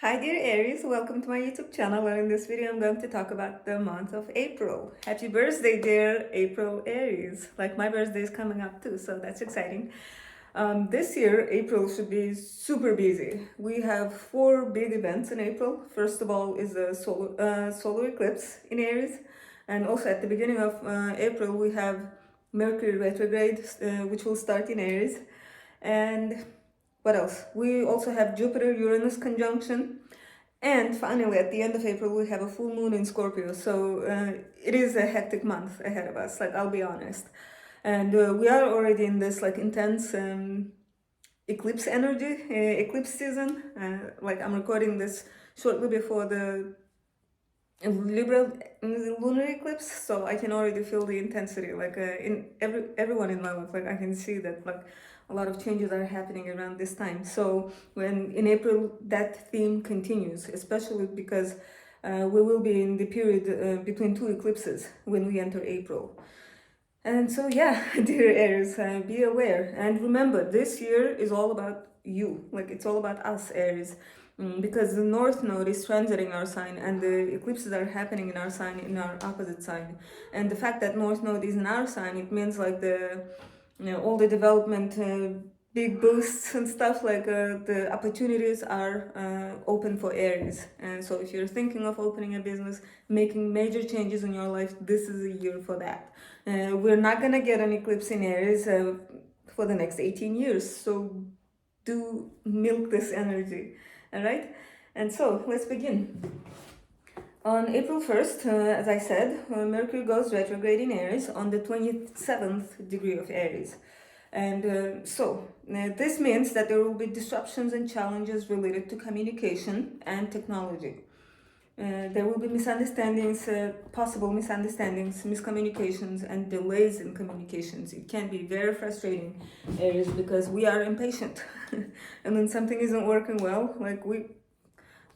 Hi dear Aries, welcome to my YouTube channel, and in this video I'm going to talk about the month of April. Happy birthday dear April Aries. Like my birthday is coming up too, so that's exciting. This year April should be super busy. We have 4 big events in April. First of all is the solar eclipse in Aries, and also at the beginning of April we have Mercury retrograde, which will start in Aries. And what else? We also have Jupiter-Uranus conjunction. And finally, at the end of April, we have a full moon in Scorpio. So it is a hectic month ahead of us, like I'll be honest. And we are already in this like intense eclipse energy, eclipse season. Like I'm recording this shortly before the liberal lunar eclipse, so I can already feel the intensity. Like in everyone in my life, like I can see that like a lot of changes are happening around this time. So when in April that theme continues, especially because we will be in the period between 2 eclipses when we enter April. And so yeah, dear Aries, be aware and remember this year is all about you. Like it's all about us, Aries. Because the North Node is transiting our sign and the eclipses are happening in our sign, in our opposite sign. And the fact that North Node is in our sign, it means like all the development, big boosts and stuff, like the opportunities are open for Aries. And so if you're thinking of opening a business, making major changes in your life, this is a year for that. We're not gonna get an eclipse in Aries for the next 18 years. So do milk this energy. All right, and so let's begin. On April 1st, as I said, Mercury goes retrograde in Aries on the 27th degree of Aries. And this means that there will be disruptions and challenges related to communication and technology. There will be misunderstandings, possible misunderstandings, miscommunications, and delays in communications. It can be very frustrating, Aries, because we are impatient. And when something isn't working well, like we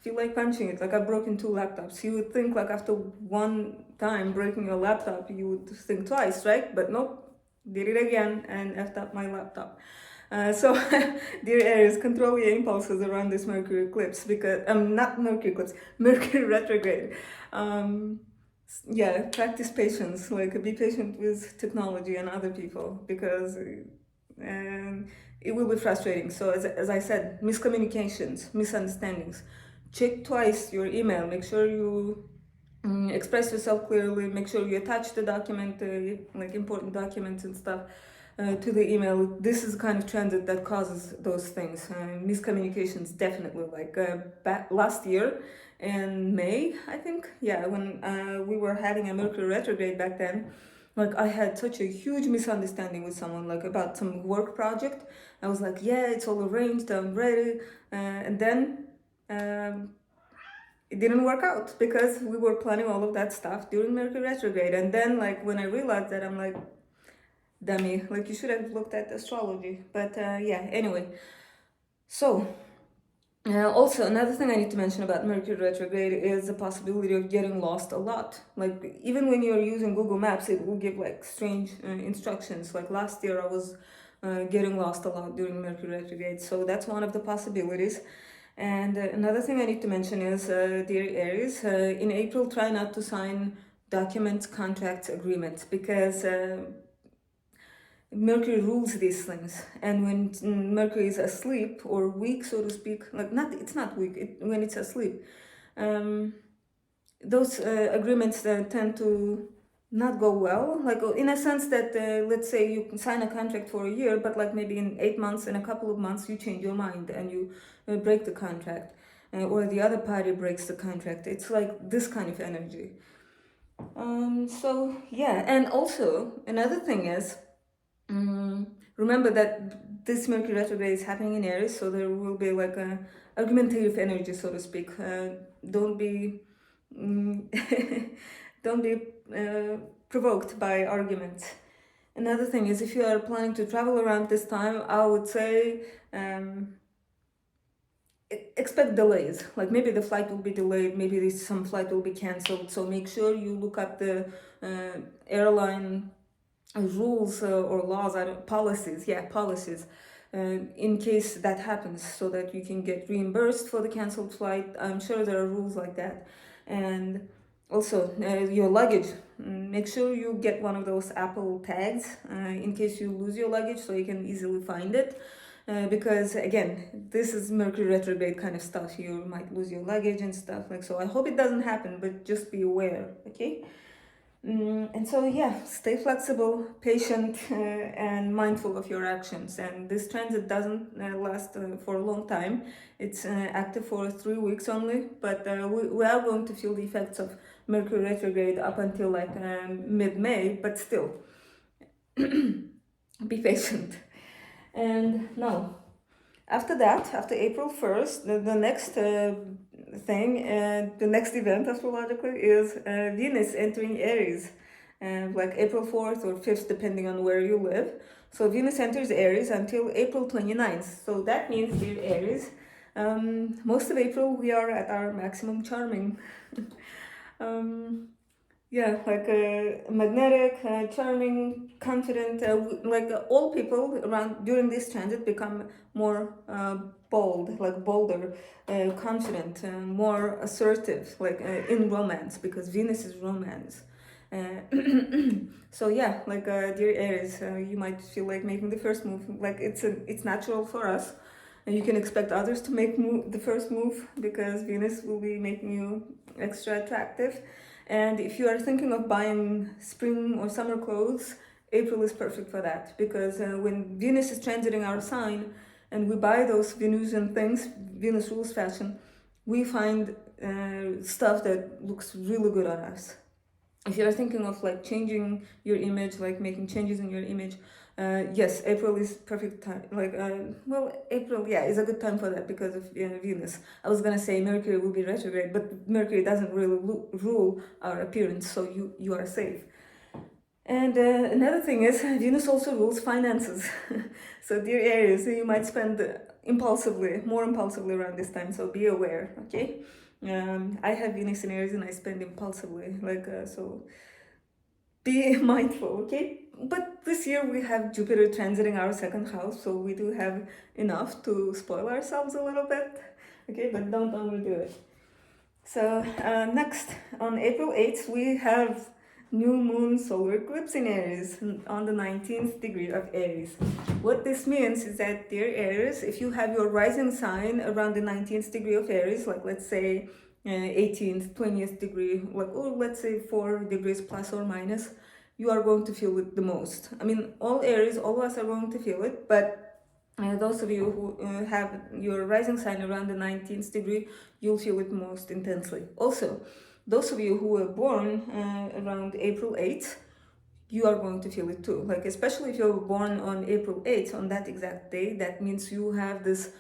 feel like punching it. Like I've broken 2 laptops. You would think like after one time breaking your laptop, you would think twice, right? But nope, did it again and effed up my laptop. So, dear Aries, control your impulses around this Mercury eclipse because not Mercury eclipse, Mercury retrograde. Yeah, practice patience. Like be patient with technology and other people because it will be frustrating. So, as I said, miscommunications, misunderstandings. Check twice your email. Make sure you express yourself clearly. Make sure you attach the document, like important documents and stuff to the email. This is the kind of transit that causes those things. Miscommunications, definitely. Like last year in May, I think, yeah, when we were having a Mercury retrograde back then, like I had such a huge misunderstanding with someone, like about some work project. I was like, yeah, it's all arranged, I'm ready, and then um, it didn't work out because we were planning all of that stuff during Mercury retrograde. And then, like, when I realized that, I'm like, dummy, like, you should have looked at astrology. But yeah, anyway. So, also, another thing I need to mention about Mercury retrograde is the possibility of getting lost a lot. Like, even when you're using Google Maps, it will give like strange instructions. Like last year, I was getting lost a lot during Mercury retrograde. So, that's one of the possibilities. And another thing I need to mention is, dear Aries, in April, try not to sign documents, contracts, agreements, because Mercury rules these things. And when Mercury is asleep or weak, so to speak, like it's not weak, when it's asleep, um, those agreements tend to not go well, like in a sense that let's say you sign a contract for a year, but like maybe in 8 months, in a couple of months, you change your mind and you break the contract, or the other party breaks the contract. It's like this kind of energy. So yeah, and also another thing is, remember that this Mercury retrograde is happening in Aries, so there will be like a argumentative energy, so to speak. Don't be don't be provoked by arguments. Another thing is, if you are planning to travel around this time, I would say expect delays. Like maybe the flight will be delayed, maybe some flight will be canceled. So make sure you look up the airline rules or laws, policies. Yeah, policies. in case that happens, so that you can get reimbursed for the canceled flight. I'm sure there are rules like that. And also, your luggage. Make sure you get one of those Apple tags in case you lose your luggage, so you can easily find it. Because again, this is Mercury retrograde kind of stuff. You might lose your luggage and stuff like so. I hope it doesn't happen, but just be aware, okay? And so, yeah, stay flexible, patient, and mindful of your actions. And this transit doesn't last for a long time. It's active for 3 weeks only, but we are going to feel the effects of Mercury retrograde up until like mid-May, but still, be patient. And now, after that, after April 1st, the next the next event astrologically is Venus entering Aries, like April 4th or 5th, depending on where you live. So Venus enters Aries until April 29th. So that means, dear Aries, most of April we are at our maximum charming. um, yeah, like magnetic, charming, confident. All people around during this transit become more bold, like bolder, confident, more assertive, like in romance, because Venus is romance. So yeah, like dear Aries, you might feel like making the first move. Like it's natural for us, and you can expect others to make the first move, because Venus will be making you extra attractive. And if you are thinking of buying spring or summer clothes, April is perfect for that, because when Venus is transiting our sign and we buy those Venusian things, Venus rules fashion, we find stuff that looks really good on us. If you're thinking of like changing your image, like making changes in your image, yes, April is perfect time. April, yeah, is a good time for that because of Venus. I was gonna say Mercury will be retrograde, but Mercury doesn't really rule our appearance, so you are safe. And another thing is, Venus also rules finances. So dear Aries, you might spend more impulsively around this time, so be aware, okay? I have Venus in Aries and I spend impulsively, so be mindful, okay? But this year we have Jupiter transiting our second house, so we do have enough to spoil ourselves a little bit, okay? But don't overdo it. So next, on April 8th, we have new moon solar eclipse in Aries on the 19th degree of Aries. What this means is that, dear Aries, if you have your rising sign around the 19th degree of Aries, like let's say 18th, 20th degree, or let's say 4 degrees plus or minus, you are going to feel it the most. I mean, all Aries, all of us are going to feel it, but those of you who have your rising sign around the 19th degree, you'll feel it most intensely. Also, those of you who were born around April 8th, you are going to feel it too. Like, especially if you were born on April 8th, on that exact day, that means you have this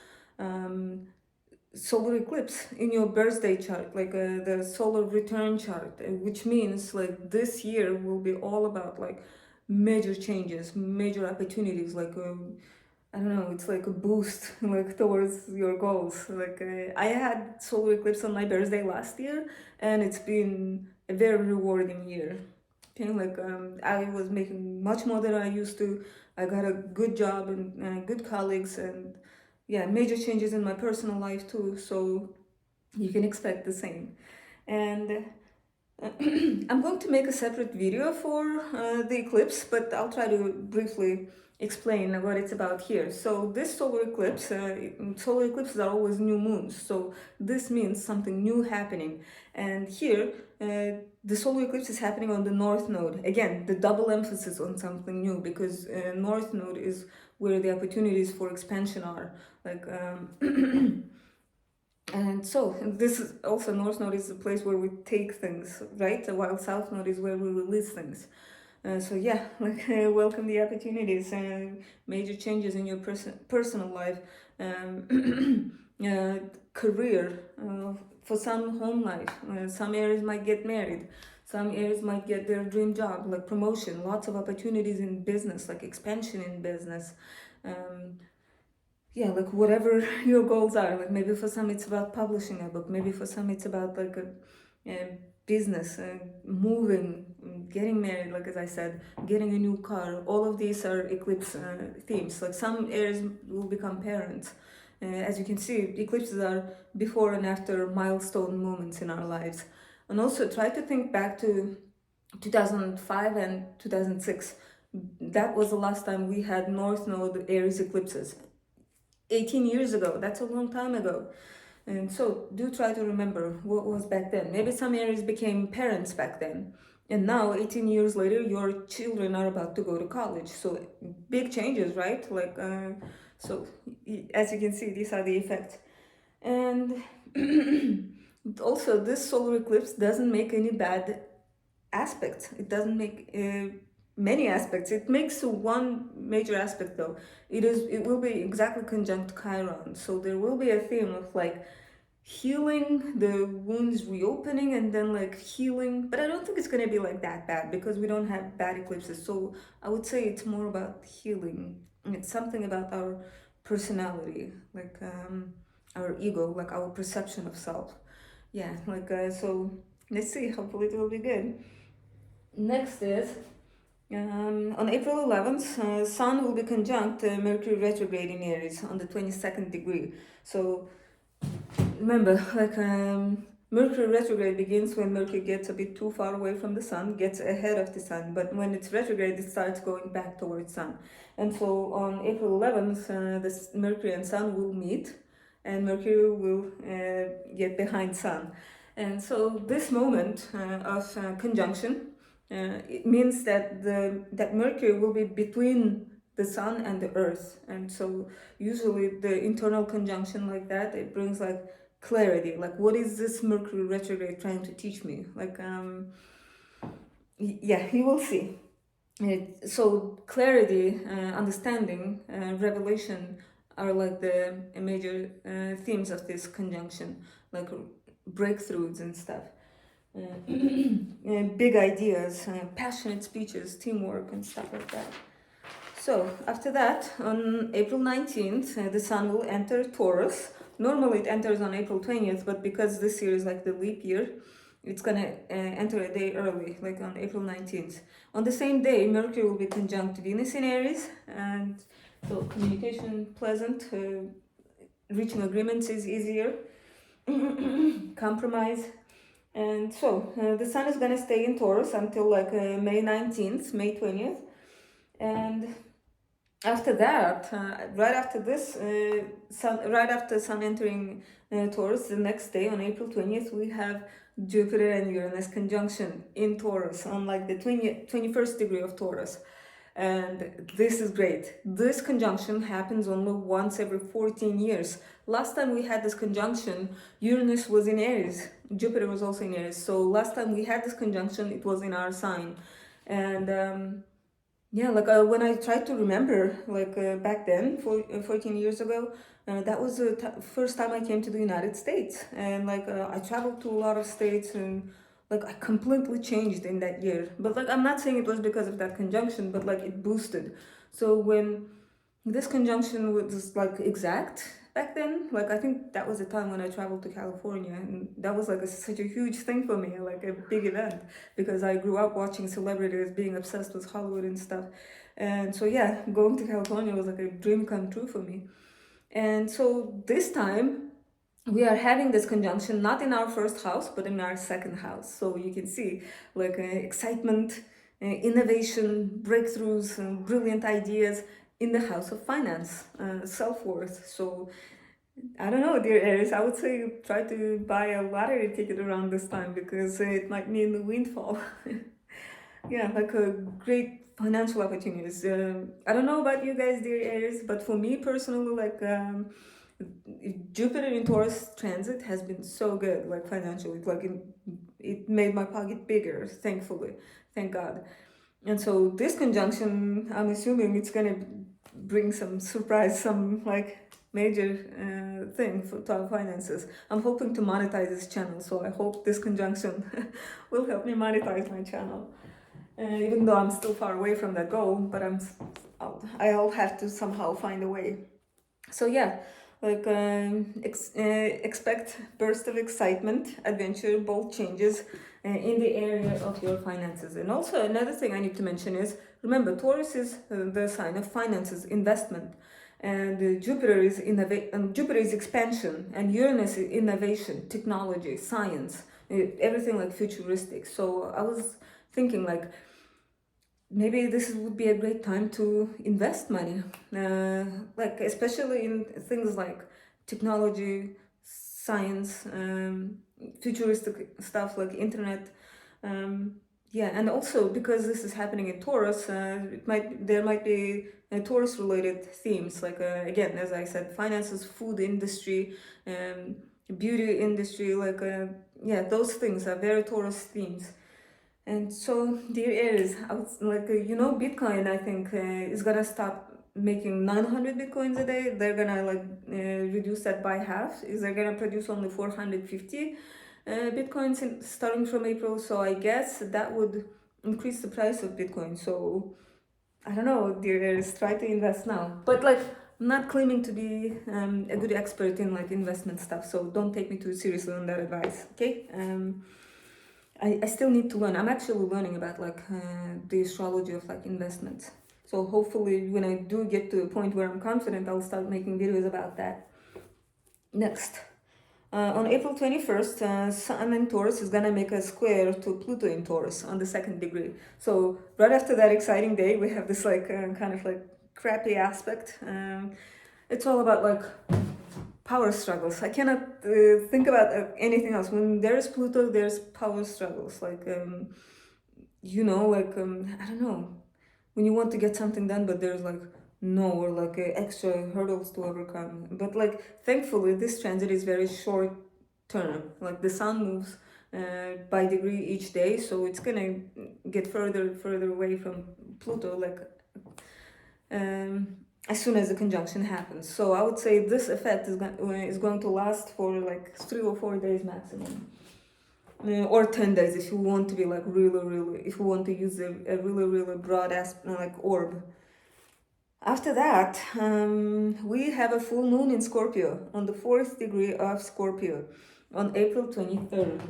solar eclipse in your birthday chart, like the solar return chart, which means like this year will be all about like major changes, major opportunities, like I don't know, it's like a boost like towards your goals. Like I had solar eclipse on my birthday last year, and it's been a very rewarding year. Okay, like I was making much more than I used to. I got a good job and good colleagues, and yeah, major changes in my personal life too. So you can expect the same. And I'm going to make a separate video for the eclipse, but I'll try to briefly explain what it's about here. So this solar eclipse, solar eclipses are always new moons, so this means something new happening. And here, the solar eclipse is happening on the north node. Again, the double emphasis on something new, because north node is where the opportunities for expansion are. Like And so this is also, North Node is the place where we take things, right? While South Node is where we release things. So yeah, like welcome the opportunities and major changes in your personal life, career, for some home life. Some Aries might get married. Some Aries might get their dream job, like promotion, lots of opportunities in business, like expansion in business. Yeah, like whatever your goals are. Like maybe for some it's about publishing a book, maybe for some it's about like business, moving, getting married, like as I said, getting a new car. All of these are eclipse themes. Like some Aries will become parents. As you can see, eclipses are before and after milestone moments in our lives. And also try to think back to 2005 and 2006. That was the last time we had North Node Aries eclipses. 18 years ago, that's a long time ago. And so do try to remember what was back then. Maybe some Aries became parents back then. And now, 18 years later, your children are about to go to college. So big changes, right? So as you can see, these are the effects. And also, this solar eclipse doesn't make any bad aspects. It doesn't make many aspects. It makes one major aspect though. It will be exactly conjunct Chiron. So there will be a theme of like healing the wounds, reopening, and then like healing. But I don't think it's gonna be like that bad because we don't have bad eclipses. So I would say it's more about healing. It's something about our personality, like our ego, like our perception of self. Yeah, so let's see. Hopefully it will be good. Next is on April 11th, Sun will be conjunct Mercury retrograde in Aries on the 22nd degree. So remember, Mercury retrograde begins when Mercury gets a bit too far away from the Sun, gets ahead of the Sun, but when it's retrograde, it starts going back towards Sun. And so on April 11th, this Mercury and Sun will meet, and Mercury will get behind Sun. And so this moment of conjunction, it means that that Mercury will be between the Sun and the Earth, and so usually the internal conjunction like that, it brings like clarity, like what is this Mercury retrograde trying to teach me, yeah, you will see so clarity, understanding, revelation are like the major themes of this conjunction, like breakthroughs and stuff. Big ideas, passionate speeches, teamwork and stuff like that. So after that, on April 19th, the Sun will enter Taurus. Normally it enters on April 20th, but because this year is like the leap year, it's gonna enter a day early, like on April 19th. On the same day, Mercury will be conjunct Venus in Aries, and so communication pleasant, reaching agreements is easier, compromise. And so the Sun is gonna stay in Taurus until like May 19th, May 20th, and after that, right after Sun entering Taurus, the next day on April 20th, we have Jupiter and Uranus conjunction in Taurus on like the 21st degree of Taurus. And this is great. This conjunction happens only once every 14 years. Last time we had this conjunction, Uranus was in Aries. Jupiter was also in Aries. So last time we had this conjunction, it was in our sign. And yeah, when I tried to remember, back then, 14 years ago, that was the first time I came to the United States. And I traveled to a lot of states and I completely changed in that year. But I'm not saying it was because of that conjunction, but it boosted. So when this conjunction was exact back then, I think that was the time when I traveled to California, and that was such a huge thing for me, like a big event, because I grew up watching celebrities, being obsessed with Hollywood and stuff. And so yeah, going to California was like a dream come true for me. And so this time we are having this conjunction not in our first house but in our second house. So you can see excitement, innovation, breakthroughs, brilliant ideas in the house of finance, self-worth. So I don't know, dear Aries, I would say try to buy a lottery ticket around this time because it might mean the windfall. Yeah, a great financial opportunities. I don't know about you guys, dear Aries, but for me personally, Jupiter in Taurus transit has been so good, financially. It made my pocket bigger, thankfully, thank God. And so this conjunction, I'm assuming it's gonna bring some surprise, some major thing to our finances. I'm hoping to monetize this channel, so I hope this conjunction will help me monetize my channel. Even though I'm still far away from that goal, but I'll have to somehow find a way. So yeah, like expect burst of excitement, adventure, bold changes in the area of your finances. And also another thing I need to mention is, remember, Taurus is the sign of finances, investment, and Jupiter is expansion, and Uranus is innovation, technology, science, everything like futuristic. So I was thinking like maybe this would be a great time to invest money, like especially in things like technology, science, futuristic stuff like internet. um, yeah, and also because this is happening in Taurus, there might be Taurus related themes, like again, as I said, finances, food industry, um, beauty industry, like yeah, those things are very Taurus themes. And so, dear Aries, I was like, Bitcoin, I think, is gonna stop making 900 Bitcoins a day. They're gonna like reduce that by half. Is they're gonna produce only 450 Bitcoins starting from April. So I guess that would increase the price of Bitcoin. So I don't know, dear Aries, try to invest now. But like, I'm not claiming to be a good expert in like investment stuff. So don't take me too seriously on that advice, okay? I still need to learn. I'm actually learning about like the astrology of like investments. So hopefully when I do get to a point where I'm confident, I'll start making videos about that. Next, on April 21st, Sun in Taurus is gonna make a square to Pluto in Taurus on the second degree. So right after that exciting day, we have this like kind of like crappy aspect. It's all about like power struggles. I cannot think about anything else. When there's Pluto, there's power struggles. Like, I don't know. When you want to get something done, but there's like no, or like extra hurdles to overcome. But like, thankfully, this transit is very short term. Like the sun moves by degree each day, so it's gonna get further away from Pluto. Like, um, as soon as the conjunction happens. So I would say this effect is going to last for like 3 or 4 days maximum. Or 10 days if you want to be like really, if you want to use a really broad like orb. After that, we have a full moon in Scorpio on the 4th degree of Scorpio on April 23rd.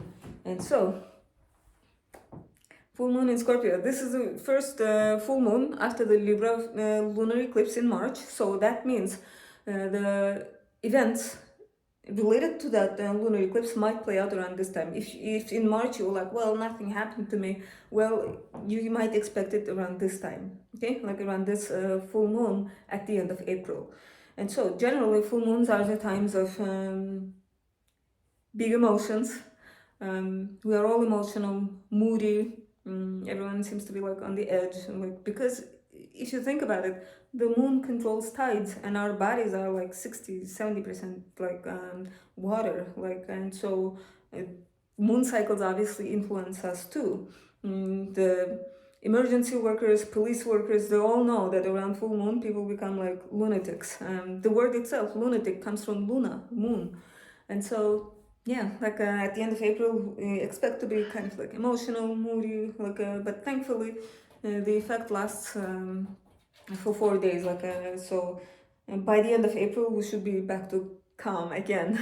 And so, full moon in Scorpio. This is the first full moon after the Libra lunar eclipse in March. So that means the events related to that lunar eclipse might play out around this time. If in March you're like, well, nothing happened to me, well, you might expect it around this time, okay? Like around this full moon at the end of April. And so generally full moons are the times of big emotions. We are all emotional, moody. Everyone seems to be like on the edge, like because if you think about it, the moon controls tides, and our bodies are like 60-70% like water, like, and so moon cycles obviously influence us too. The emergency workers, police workers, they all know that around full moon people become like lunatics. The word itself, lunatic, comes from luna, moon, and so yeah, like at the end of April, we expect to be kind of like emotional, moody, like, but thankfully, the effect lasts for 4 days. Like, so by the end of April, we should be back to calm again.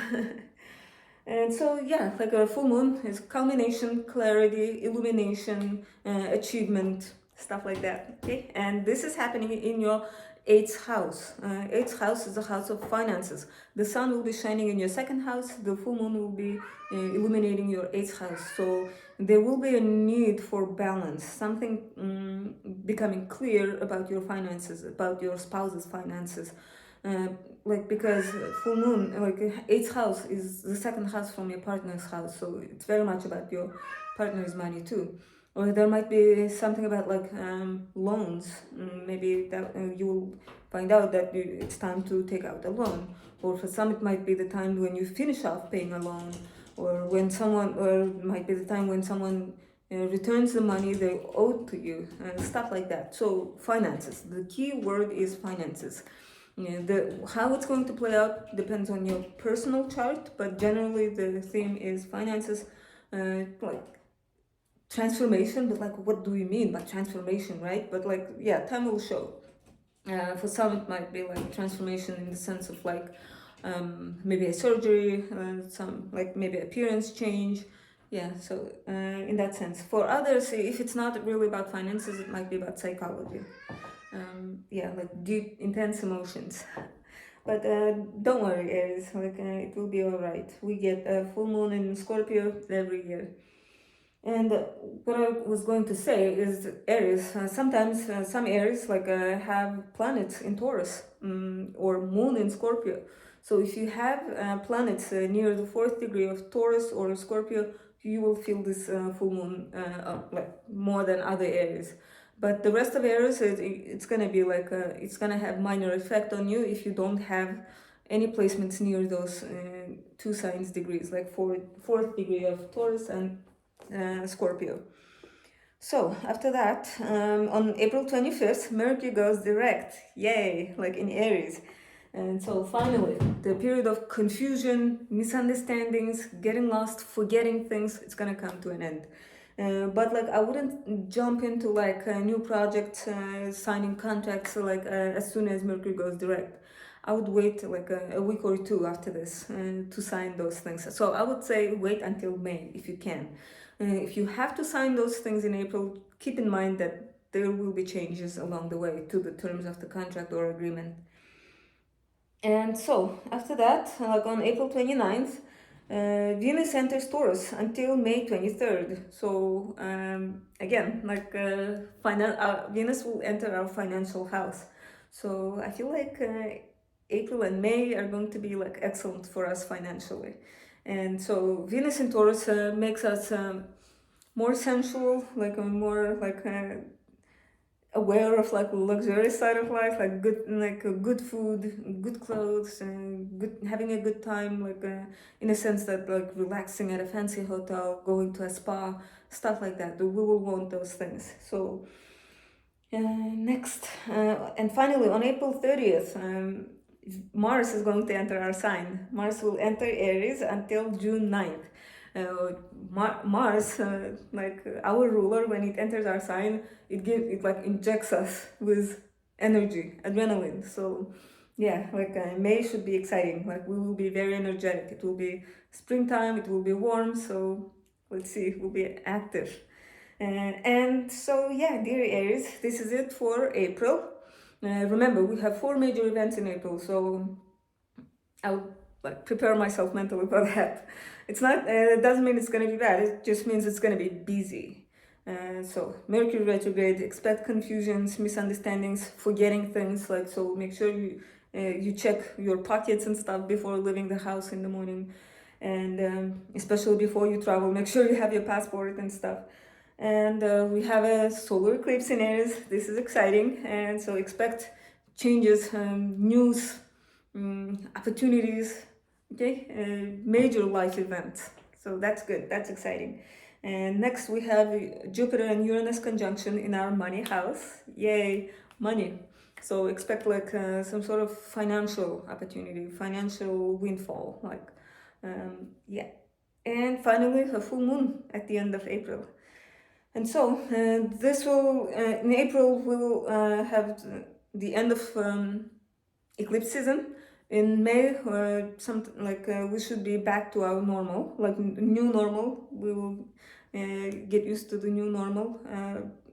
And so, yeah, like a full moon is culmination, clarity, illumination, achievement, stuff like that. Okay, and this is happening in your eighth house. Eighth house is the house of finances. The sun will be shining in your second house. The full moon will be illuminating your eighth house. So there will be a need for balance, something becoming clear about your finances, about your spouse's finances. Uh, like because full moon, like eighth house is the second house from your partner's house, so it's very much about your partner's money too. Or there might be something about like loans. Maybe that you will find out that it's time to take out a loan, or for some it might be the time when you finish off paying a loan, or when someone, or it might be the time when someone returns the money they owed to you, stuff like that. So finances, the key word is finances. Yeah, how it's going to play out depends on your personal chart, but generally the theme is finances, like transformation. But like, what do we mean by transformation, right? But like, yeah, time will show. For some, it might be like transformation in the sense of like maybe a surgery, some like maybe appearance change. Yeah, so in that sense. For others, if it's not really about finances, it might be about psychology. Yeah, like deep, intense emotions. But don't worry, Aries, like it will be all right. We get a full moon in Scorpio every year. And what I was going to say is Aries. Sometimes some Aries like have planets in Taurus, or moon in Scorpio. So if you have planets near the fourth degree of Taurus or Scorpio, you will feel this full moon like more than other Aries. But the rest of Aries, it's gonna be like it's gonna have minor effect on you if you don't have any placements near those two signs degrees, like fourth degree of Taurus and Scorpio. So after that, on April 25th, Mercury goes direct. Yay! Like in Aries. And so finally, the period of confusion, misunderstandings, getting lost, forgetting things, it's gonna come to an end. But like I wouldn't jump into like a new project, signing contracts like as soon as Mercury goes direct. I would wait like a week or two after this to sign those things. So I would say wait until May if you can. If you have to sign those things in April, keep in mind that there will be changes along the way to the terms of the contract or agreement. And so after that, like on April 29th, Venus enters Taurus until May 23rd. So again, like Venus will enter our financial house. So I feel like April and May are going to be like excellent for us financially. And so Venus in Taurus makes us more sensual, like a more like aware of like the luxurious side of life, like good food, good clothes, and good having a good time, like in a sense that like relaxing at a fancy hotel, going to a spa, stuff like that. We will want those things. So next, and finally on April 30th, Mars is going to enter our sign. Mars will enter Aries until June 9th. Mars, like our ruler, when it enters our sign, it like injects us with energy, adrenaline. So yeah, like May should be exciting. Like we will be very energetic. It will be springtime. It will be warm. So let's see, we'll be active. And so yeah, dear Aries, this is it for April. Remember, we have 4 major events in April, so I'll like prepare myself mentally for that. It's not. It doesn't mean it's gonna be bad. It just means it's gonna be busy. So Mercury retrograde. Expect confusions, misunderstandings, forgetting things. Like so, make sure you check your pockets and stuff before leaving the house in the morning, and especially before you travel, make sure you have your passport and stuff. And we have a solar eclipse in Aries. This is exciting, and so expect changes, news, opportunities, okay, major life events. So that's good, that's exciting. And next we have Jupiter and Uranus conjunction in our money house. Yay, money. So expect like some sort of financial opportunity, financial windfall, like yeah. And finally a full moon at the end of April. And so this will in April we'll have the end of eclipse season. In May, something like we should be back to our normal, like new normal. We will get used to the new normal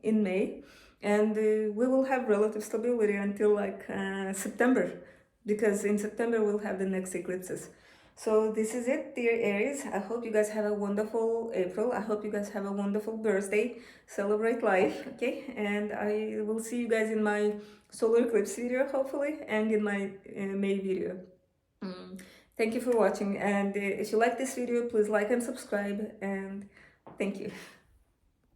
in May, and we will have relative stability until like September, because in September we'll have the next eclipses. So this is it, dear Aries. I hope you guys have a wonderful April. I hope you guys have a wonderful birthday. Celebrate life, okay? And I will see you guys in my solar eclipse video, hopefully, and in my May video. Thank you for watching, and if you like this video, please like and subscribe, and thank you.